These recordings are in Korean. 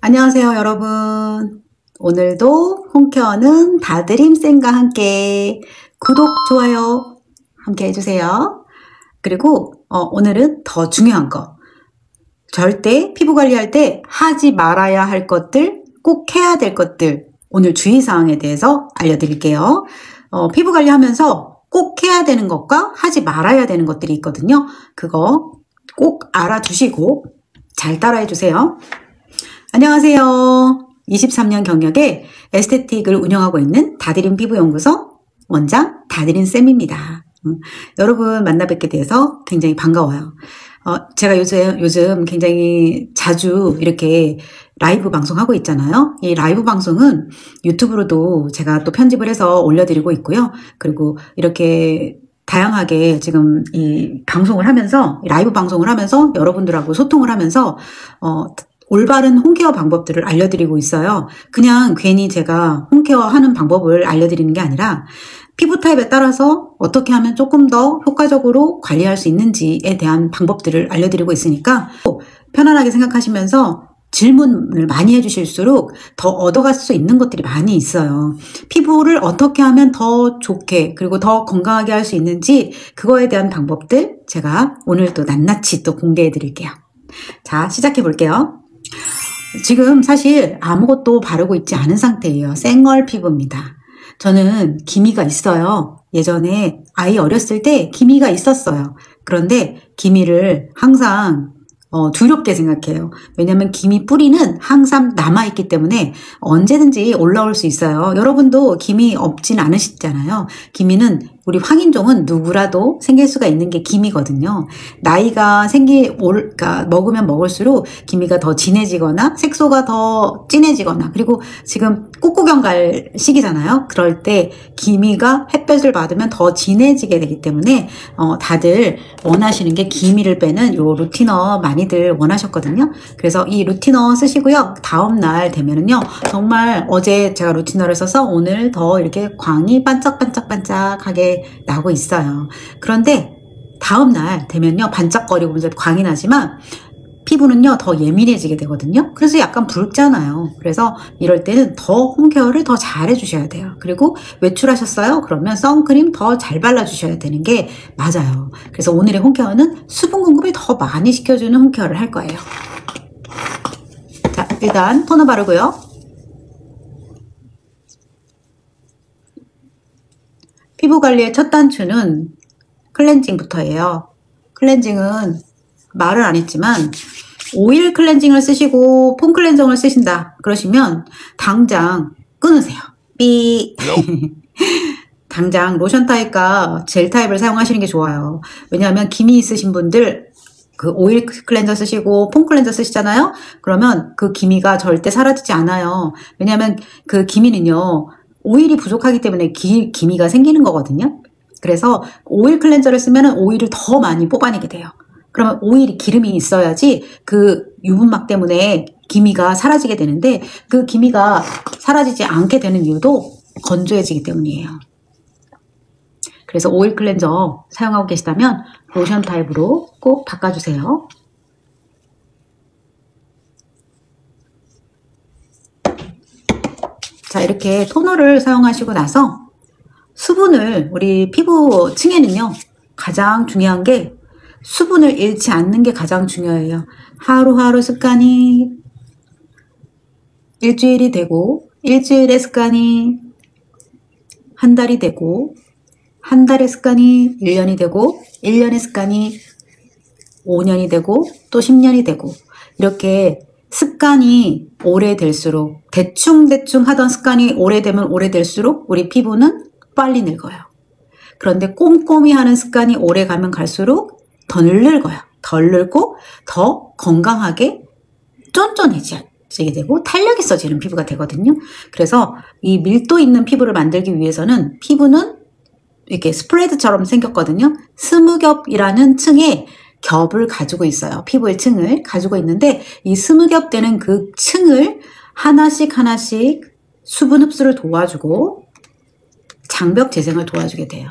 안녕하세요, 여러분. 오늘도 홈케어는 다드림쌤과 함께 구독, 좋아요 함께 해주세요. 그리고 오늘은 더 중요한 거. 절대 피부 관리할 때 하지 말아야 할 것들, 꼭 해야 될 것들, 오늘 주의사항에 대해서 알려드릴게요. 피부 관리하면서 꼭 해야 되는 것과 하지 말아야 되는 것들이 있거든요. 그거 꼭 알아두시고 잘 따라해 주세요. 안녕하세요. 23년 경력에 에스테틱을 운영하고 있는 다드림 피부연구소 원장 다드림쌤입니다. 여러분 만나 뵙게 돼서 굉장히 반가워요. 제가 요즘 굉장히 자주 이렇게 라이브 방송하고 있잖아요. 이 라이브 방송은 유튜브로도 제가 또 편집을 해서 올려드리고 있고요. 그리고 이렇게 다양하게 지금 이 방송을 하면서, 라이브 방송을 하면서 여러분들하고 소통을 하면서 올바른 홈케어 방법들을 알려드리고 있어요. 그냥 괜히 제가 홈케어 하는 방법을 알려드리는 게 아니라 피부 타입에 따라서 어떻게 하면 조금 더 효과적으로 관리할 수 있는지에 대한 방법들을 알려드리고 있으니까 편안하게 생각하시면서 질문을 많이 해주실수록 더 얻어갈 수 있는 것들이 많이 있어요. 피부를 어떻게 하면 더 좋게 그리고 더 건강하게 할 수 있는지 그거에 대한 방법들 제가 오늘 또 낱낱이 또 공개해 드릴게요. 자, 시작해 볼게요. 지금 사실 아무것도 바르고 있지 않은 상태예요. 생얼 피부입니다. 저는 기미가 있어요. 예전에 아이 어렸을 때 기미가 있었어요. 그런데 기미를 항상 두렵게 생각해요. 왜냐하면 기미 뿌리는 항상 남아있기 때문에 언제든지 올라올 수 있어요. 여러분도 기미 없진 않으시잖아요. 기미는 우리 황인종은 누구라도 생길 수가 있는 게 기미거든요. 나이가 그러니까 먹으면 먹을수록 기미가 더 진해지거나 색소가 더 진해지거나, 그리고 지금 꽃구경 갈 시기잖아요. 그럴 때 기미가 햇볕을 받으면 더 진해지게 되기 때문에 다들 원하시는 게 기미를 빼는 요 루티너 많이들 원하셨거든요. 그래서 이 루티너 쓰시고요. 다음 날 되면은요, 정말 어제 제가 루티너를 써서 오늘 더 이렇게 광이 반짝반짝반짝하게 나고 있어요. 그런데 다음 날 되면요, 반짝거리고 이제 광이 나지만 피부는요 더 예민해지게 되거든요. 그래서 약간 붉잖아요. 그래서 이럴 때는 더 홈케어를 더 잘 해주셔야 돼요. 그리고 외출하셨어요? 그러면 선크림 더 잘 발라주셔야 되는 게 맞아요. 그래서 오늘의 홈케어는 수분 공급을 더 많이 시켜주는 홈케어를 할 거예요. 자, 일단 토너 바르고요. 피부 관리의 첫 단추는 클렌징부터예요. 클렌징은 말을 안 했지만 오일 클렌징을 쓰시고 폼 클렌저를 쓰신다 그러시면 당장 끊으세요. 삐. 당장 로션 타입과 젤 타입을 사용하시는 게 좋아요. 왜냐하면 기미 있으신 분들 그 오일 클렌저 쓰시고 폼 클렌저 쓰시잖아요. 그러면 그 기미가 절대 사라지지 않아요. 왜냐하면 그 기미는요, 오일이 부족하기 때문에 기미가 생기는 거거든요. 그래서 오일 클렌저를 쓰면 오일을 더 많이 뽑아내게 돼요. 그러면 오일이 기름이 있어야지 그 유분막 때문에 기미가 사라지게 되는데, 그 기미가 사라지지 않게 되는 이유도 건조해지기 때문이에요. 그래서 오일 클렌저 사용하고 계시다면 로션 타입으로 꼭 바꿔주세요. 자, 이렇게 토너를 사용하시고 나서 수분을, 우리 피부층에는요 가장 중요한 게 수분을 잃지 않는 게 가장 중요해요. 하루하루 습관이 일주일이 되고, 일주일의 습관이 한 달이 되고, 한 달의 습관이 1년이 되고, 1년의 습관이 5년이 되고, 또 10년이 되고, 이렇게 습관이 오래될수록, 대충대충 하던 습관이 오래되면 오래될수록 우리 피부는 빨리 늙어요. 그런데 꼼꼼히 하는 습관이 오래가면 갈수록 덜 늙어요. 덜 늙고 더 건강하게 쫀쫀해지게 되고 탄력 있어지는 피부가 되거든요. 그래서 이 밀도 있는 피부를 만들기 위해서는, 피부는 이렇게 스프레드처럼 생겼거든요. 스무겹이라는 층에 겹을 가지고 있어요. 피부의 층을 가지고 있는데, 이 스무겹 되는 그 층을 하나씩 하나씩 수분 흡수를 도와주고 장벽 재생을 도와주게 돼요.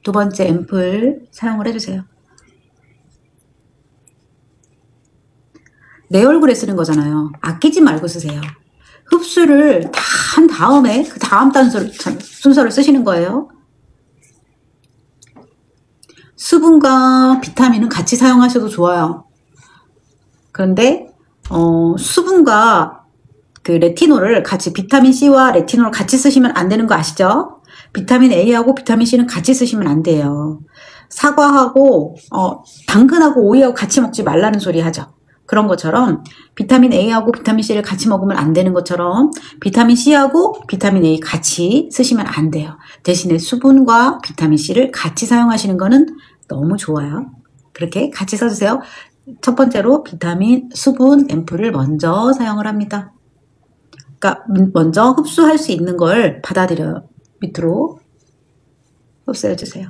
두 번째 앰플 사용을 해주세요. 내 얼굴에 쓰는 거잖아요. 아끼지 말고 쓰세요. 흡수를 다 한 다음에 그 다음 순서를 쓰시는 거예요. 수분과 비타민은 같이 사용하셔도 좋아요. 그런데 수분과 그 레티놀을 같이, 비타민 C와 레티놀을 같이 쓰시면 안 되는 거 아시죠? 비타민 A하고 비타민 C는 같이 쓰시면 안 돼요. 사과하고 당근하고 오이하고 같이 먹지 말라는 소리 하죠. 그런 것처럼 비타민 A하고 비타민 C를 같이 먹으면 안 되는 것처럼 비타민 C하고 비타민 A 같이 쓰시면 안 돼요. 대신에 수분과 비타민 C를 같이 사용하시는 거는 너무 좋아요. 그렇게 같이 써주세요. 첫 번째로 비타민, 수분, 앰플을 먼저 사용을 합니다. 그러니까 먼저 흡수할 수 있는 걸 받아들여요. 밑으로 흡수해주세요.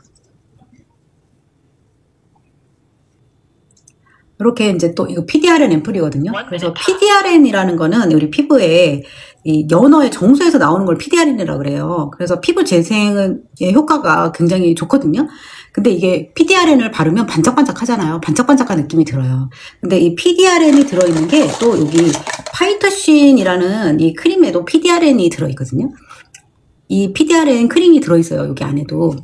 이렇게 이제 또 이거 PDRN 앰플이거든요. 그래서 PDRN이라는 거는 우리 피부에 이 연어의 정수에서 나오는 걸 PDRN이라고 그래요. 그래서 피부 재생의 효과가 굉장히 좋거든요. 근데 이게 PDRN을 바르면 반짝반짝 하잖아요. 반짝반짝한 느낌이 들어요. 근데 이 PDRN이 들어있는 게 또 여기 파이터신이라는 이 크림에도 PDRN이 들어있거든요. 이 PDRN 크림이 들어있어요. 여기 안에도.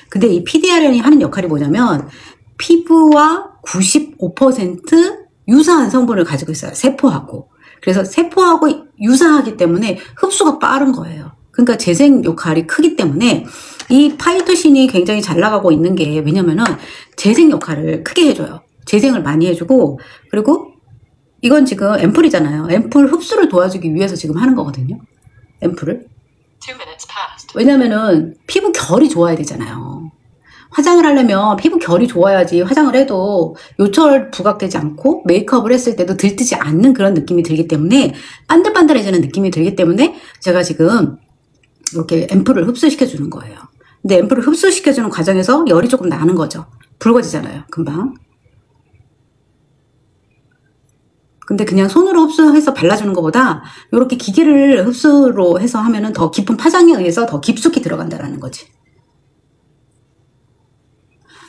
근데 이 PDRN이 하는 역할이 뭐냐면 피부와 95% 유사한 성분을 가지고 있어요. 세포하고. 그래서 세포하고 유사하기 때문에 흡수가 빠른 거예요. 그러니까 재생 역할이 크기 때문에 이 파이터신이 굉장히 잘 나가고 있는 게, 왜냐면은 재생 역할을 크게 해줘요. 재생을 많이 해주고, 그리고 이건 지금 앰플이잖아요. 앰플 흡수를 도와주기 위해서 지금 하는 거거든요. 앰플을. 왜냐면은 피부 결이 좋아야 되잖아요. 화장을 하려면 피부 결이 좋아야지 화장을 해도 요철 부각되지 않고 메이크업을 했을 때도 들뜨지 않는 그런 느낌이 들기 때문에, 반들반들해지는 느낌이 들기 때문에 제가 지금 이렇게 앰플을 흡수시켜 주는 거예요. 근데 앰플을 흡수시켜 주는 과정에서 열이 조금 나는 거죠. 붉어지잖아요, 금방. 근데 그냥 손으로 흡수해서 발라주는 것보다 이렇게 기계를 흡수로 해서 하면은 더 깊은 파장에 의해서 더 깊숙이 들어간다는 거지.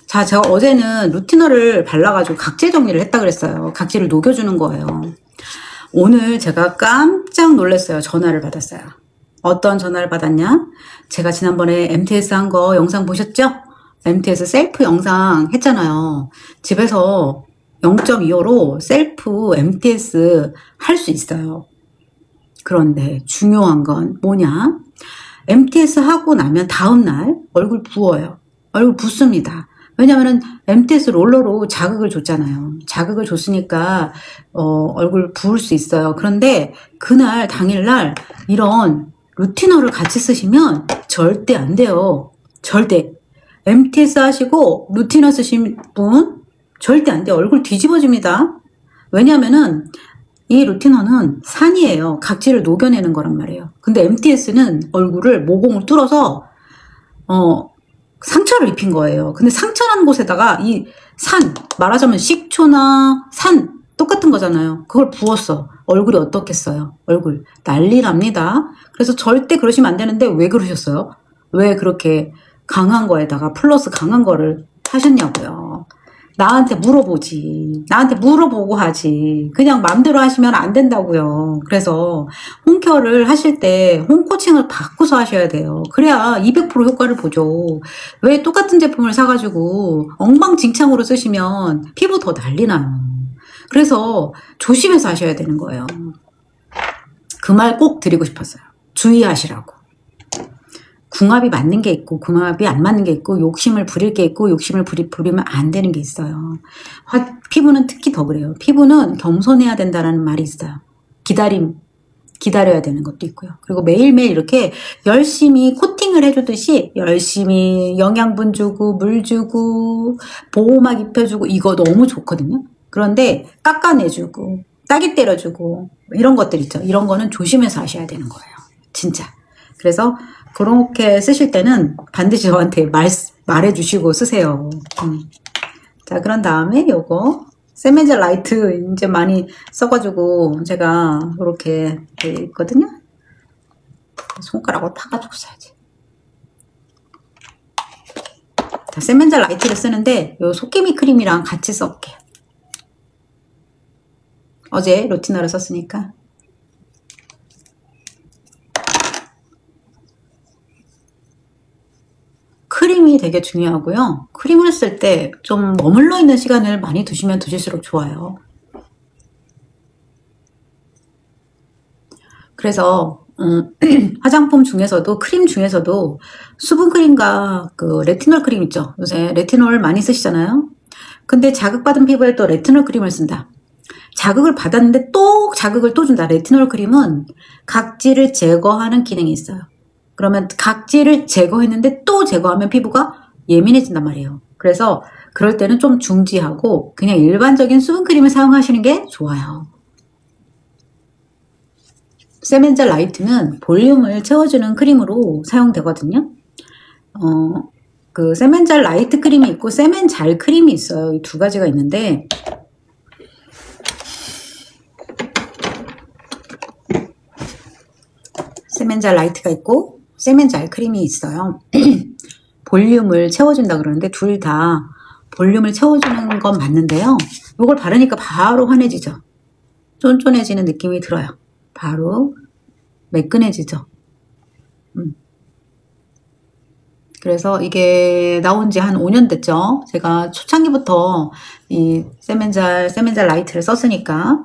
자, 제가 어제는 루티너를 발라가지고 각질 정리를 했다 그랬어요. 각질을 녹여주는 거예요. 오늘 제가 깜짝 놀랐어요. 전화를 받았어요. 어떤 전화를 받았냐? 제가 지난번에 MTS 한 거 영상 보셨죠? MTS 셀프 영상 했잖아요. 집에서 0.25로 셀프 MTS 할 수 있어요. 그런데 중요한 건 뭐냐? MTS 하고 나면 다음날 얼굴 부어요. 얼굴 붓습니다. 왜냐면은 MTS 롤러로 자극을 줬잖아요. 자극을 줬으니까 얼굴 부을 수 있어요. 그런데 그날 당일날 이런 루티너를 같이 쓰시면 절대 안 돼요. 절대. MTS 하시고 루티너 쓰신 분 절대 안 돼요. 얼굴 뒤집어집니다. 왜냐면은 이 루티너는 산이에요. 각질을 녹여내는 거란 말이에요. 근데 MTS는 얼굴을 모공을 뚫어서 상처를 입힌 거예요. 근데 상처난 곳에다가 이 산, 말하자면 식초나 산 똑같은 거잖아요. 그걸 부었어. 얼굴이 어떻겠어요? 얼굴 난리 납니다. 그래서 절대 그러시면 안 되는데 왜 그러셨어요? 왜 그렇게 강한 거에다가 플러스 강한 거를 하셨냐고요. 나한테 물어보지. 나한테 물어보고 하지. 그냥 맘대로 하시면 안 된다고요. 그래서 홈케어를 하실 때 홈코칭을 바꾸서 하셔야 돼요. 그래야 200% 효과를 보죠. 왜 똑같은 제품을 사가지고 엉망진창으로 쓰시면 피부 더 난리 나요. 그래서 조심해서 하셔야 되는 거예요. 그 말 꼭 드리고 싶었어요. 주의하시라고. 궁합이 맞는 게 있고 궁합이 안 맞는 게 있고 욕심을 부릴 게 있고 욕심을 부리면 안 되는 게 있어요. 피부는 특히 더 그래요. 피부는 겸손해야 된다는 말이 있어요. 기다려야 되는 것도 있고요. 그리고 매일매일 이렇게 열심히 코팅을 해주듯이 열심히 영양분 주고 물 주고 보호막 입혀주고 이거 너무 좋거든요. 그런데 깎아내주고 따기 때려주고 이런 것들 있죠. 이런 거는 조심해서 하셔야 되는 거예요. 진짜. 그래서 그렇게 쓰실 때는 반드시 저한테 말해주시고 쓰세요. 자, 그런 다음에 요거 세메젤 라이트 이제 많이 써가지고 제가 이렇게 돼 있거든요. 손가락으로 타가지고 써야지. 자, 세메젤 라이트를 쓰는데 요 속기미 크림이랑 같이 써볼게요. 어제 루티너를 썼으니까. 크림이 되게 중요하고요. 크림을 쓸 때 좀 머물러 있는 시간을 많이 두시면 두실수록 좋아요. 그래서 화장품 중에서도 크림 중에서도 수분크림과 그 레티놀 크림 있죠. 요새 레티놀 많이 쓰시잖아요. 근데 자극받은 피부에 또 레티놀 크림을 쓴다. 자극을 받았는데 또 자극을 또 준다. 레티놀 크림은 각질을 제거하는 기능이 있어요. 그러면 각질을 제거했는데 또 제거하면 피부가 예민해진단 말이에요. 그래서 그럴 때는 좀 중지하고 그냥 일반적인 수분크림을 사용하시는 게 좋아요. 세멘자 라이트는 볼륨을 채워주는 크림으로 사용되거든요. 그 세멘자 라이트 크림이 있고 세멘잘 크림이 있어요. 이 두 가지가 있는데 세멘자 라이트가 있고 세멘잘 크림이 있어요. 볼륨을 채워준다 그러는데 둘 다 볼륨을 채워주는 건 맞는데요. 이걸 바르니까 바로 환해지죠. 쫀쫀해지는 느낌이 들어요. 바로 매끈해지죠. 그래서 이게 나온 지 한 5년 됐죠. 제가 초창기부터 이 세멘잘 라이트를 썼으니까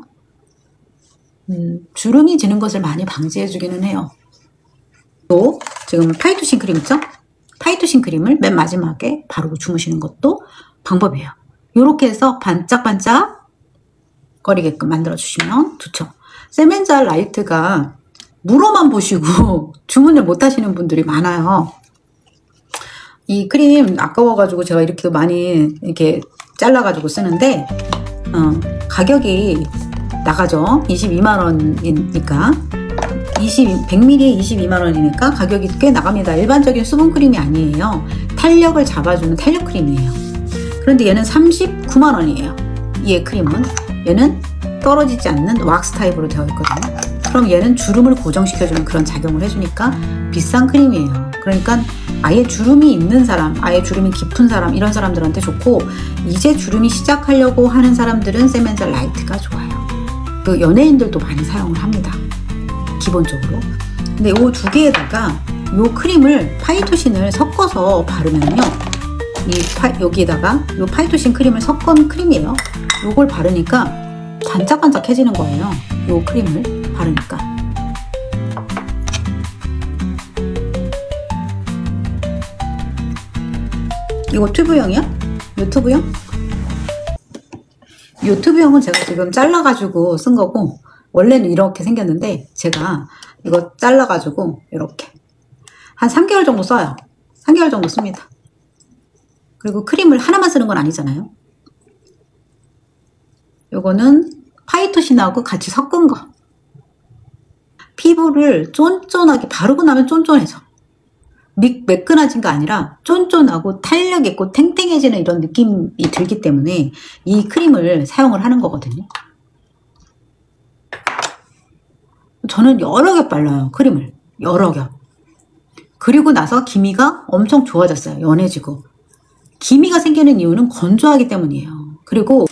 주름이 지는 것을 많이 방지해주기는 해요. 또 지금 파이투신 크림 있죠? 파이투신 크림을 맨 마지막에 바르고 주무시는 것도 방법이에요. 이렇게 해서 반짝반짝 거리게끔 만들어주시면 좋죠. 세멘자 라이트가 물어만 보시고 주문을 못 하시는 분들이 많아요. 이 크림 아까워가지고 제가 이렇게 많이 이렇게 잘라가지고 쓰는데 가격이 나가죠. 22만원이니까 100ml에 22만원이니까 가격이 꽤 나갑니다. 일반적인 수분크림이 아니에요. 탄력을 잡아주는 탄력 크림이에요. 그런데 얘는 39만원이에요. 이 크림은 얘는 떨어지지 않는 왁스 타입으로 되어 있거든요. 그럼 얘는 주름을 고정시켜주는 그런 작용을 해주니까 비싼 크림이에요. 그러니까 아예 주름이 있는 사람, 아예 주름이 깊은 사람, 이런 사람들한테 좋고, 이제 주름이 시작하려고 하는 사람들은 세멘자 라이트가 좋아요. 그 연예인들도 많이 사용을 합니다. 기본적으로. 근데 이 두 개에다가 이 크림을 파이투신을 섞어서 바르면요, 여기에다가 이 파이투신 크림을 섞은 크림이에요. 이걸 바르니까 반짝반짝해지는 거예요. 이 크림을 바르니까. 이거 튜브형이야? 유튜브형? 유튜브형은 제가 지금 잘라가지고 쓴 거고, 원래는 이렇게 생겼는데 제가 이거 잘라가지고 이렇게 한 3개월 정도 써요. 3개월 정도 씁니다. 그리고 크림을 하나만 쓰는 건 아니잖아요. 요거는 파이투신하고 같이 섞은 거. 피부를 쫀쫀하게 바르고 나면 쫀쫀해져. 매끈해진 거 아니라 쫀쫀하고 탄력 있고 탱탱해지는 이런 느낌이 들기 때문에 이 크림을 사용을 하는 거거든요. 저는 여러 겹 발라요. 크림을 여러 겹. 그리고 나서 기미가 엄청 좋아졌어요. 연해지고. 기미가 생기는 이유는 건조하기 때문이에요. 그리고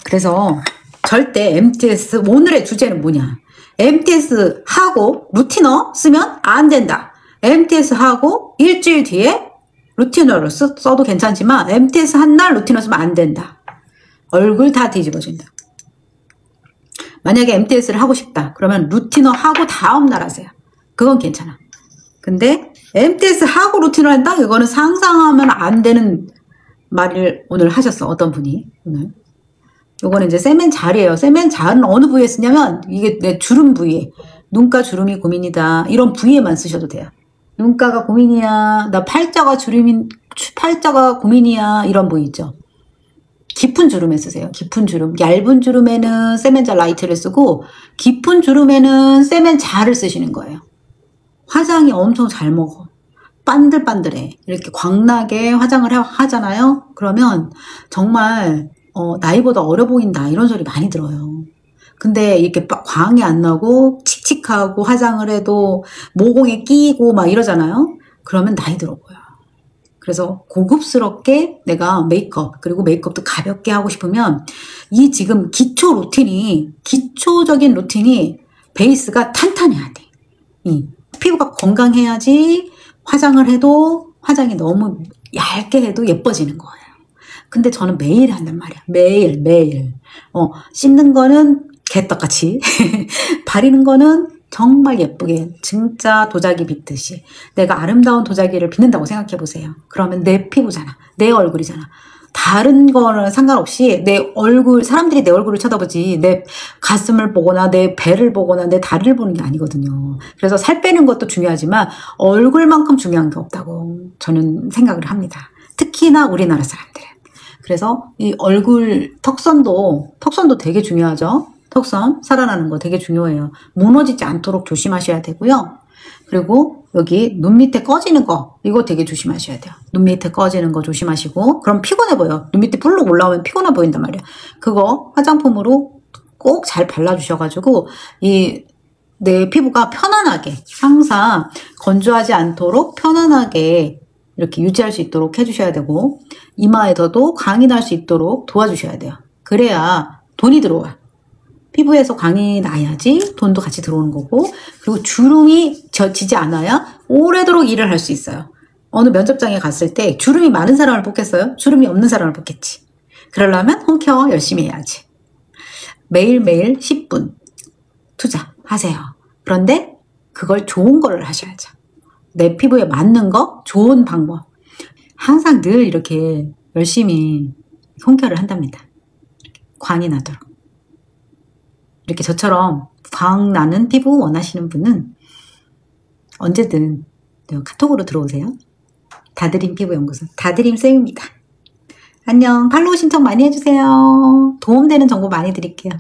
그래서 절대 MTS, 오늘의 주제는 뭐냐, MTS 하고 루티너 쓰면 안 된다. MTS 하고 일주일 뒤에 루티너를 써도 괜찮지만 MTS 한 날 루티너 쓰면 안 된다. 얼굴 다 뒤집어진다. 만약에 MTS를 하고 싶다 그러면 루티너 하고 다음날 하세요. 그건 괜찮아. 근데 MTS 하고 루티너 한다? 이거는 상상하면 안 되는 말을 오늘 하셨어. 어떤 분이 오늘. 요거는 이제 세멘잘이에요. 세멘잘은 어느 부위에 쓰냐면 이게 내 주름 부위에, 눈가 주름이 고민이다 이런 부위에만 쓰셔도 돼요. 눈가가 고민이야, 나 팔자가 고민이야, 이런 부위 있죠. 깊은 주름에 쓰세요. 깊은 주름. 얇은 주름에는 세멘자 라이트를 쓰고 깊은 주름에는 세멘잘을 쓰시는 거예요. 화장이 엄청 잘 먹어. 반들반들해. 이렇게 광나게 화장을 하잖아요. 그러면 정말 나이보다 어려 보인다 이런 소리 많이 들어요. 근데 이렇게 광이 안 나고 칙칙하고 화장을 해도 모공에 끼고 막 이러잖아요. 그러면 나이 들어 보여. 그래서 고급스럽게 내가 메이크업, 그리고 메이크업도 가볍게 하고 싶으면 이 지금 기초적인 루틴이 베이스가 탄탄해야 돼. 피부가 건강해야지 화장을 해도 화장이 너무 얇게 해도 예뻐지는 거예요. 근데 저는 매일 한단 말이야. 매일. 씻는 거는 개떡같이 바르는 거는 정말 예쁘게 진짜 도자기 빗듯이 내가 아름다운 도자기를 빗는다고 생각해 보세요. 그러면 내 피부잖아. 내 얼굴이잖아. 다른 거는 상관없이 내 얼굴, 사람들이 내 얼굴을 쳐다보지 내 가슴을 보거나 내 배를 보거나 내 다리를 보는 게 아니거든요. 그래서 살 빼는 것도 중요하지만 얼굴만큼 중요한 게 없다고 저는 생각을 합니다. 특히나 우리나라 사람들은. 그래서 이 얼굴 턱선도 되게 중요하죠. 턱선 살아나는 거 되게 중요해요. 무너지지 않도록 조심하셔야 되고요. 그리고 여기 눈 밑에 꺼지는 거 이거 되게 조심하셔야 돼요. 눈 밑에 꺼지는 거 조심하시고 그럼 피곤해 보여. 눈 밑에 불룩 올라오면 피곤해 보인단 말이야. 그거 화장품으로 꼭 잘 발라주셔가지고 내 피부가 편안하게 항상 건조하지 않도록 편안하게 이렇게 유지할 수 있도록 해주셔야 되고 이마에서도 광이 날 수 있도록 도와주셔야 돼요. 그래야 돈이 들어와. 피부에서 광이 나야지 돈도 같이 들어오는 거고 그리고 주름이 지지 않아야 오래도록 일을 할 수 있어요. 어느 면접장에 갔을 때 주름이 많은 사람을 뽑겠어요? 주름이 없는 사람을 뽑겠지. 그러려면 홈케어 열심히 해야지. 매일매일 10분 투자하세요. 그런데 그걸 좋은 거를 하셔야죠. 내 피부에 맞는 거, 좋은 방법. 항상 늘 이렇게 열심히 홈케어를 한답니다. 광이 나도록. 이렇게 저처럼 광 나는 피부 원하시는 분은 언제든 카톡으로 들어오세요. 다드림 피부연구소 다드림쌤입니다. 안녕. 팔로우 신청 많이 해주세요. 도움되는 정보 많이 드릴게요.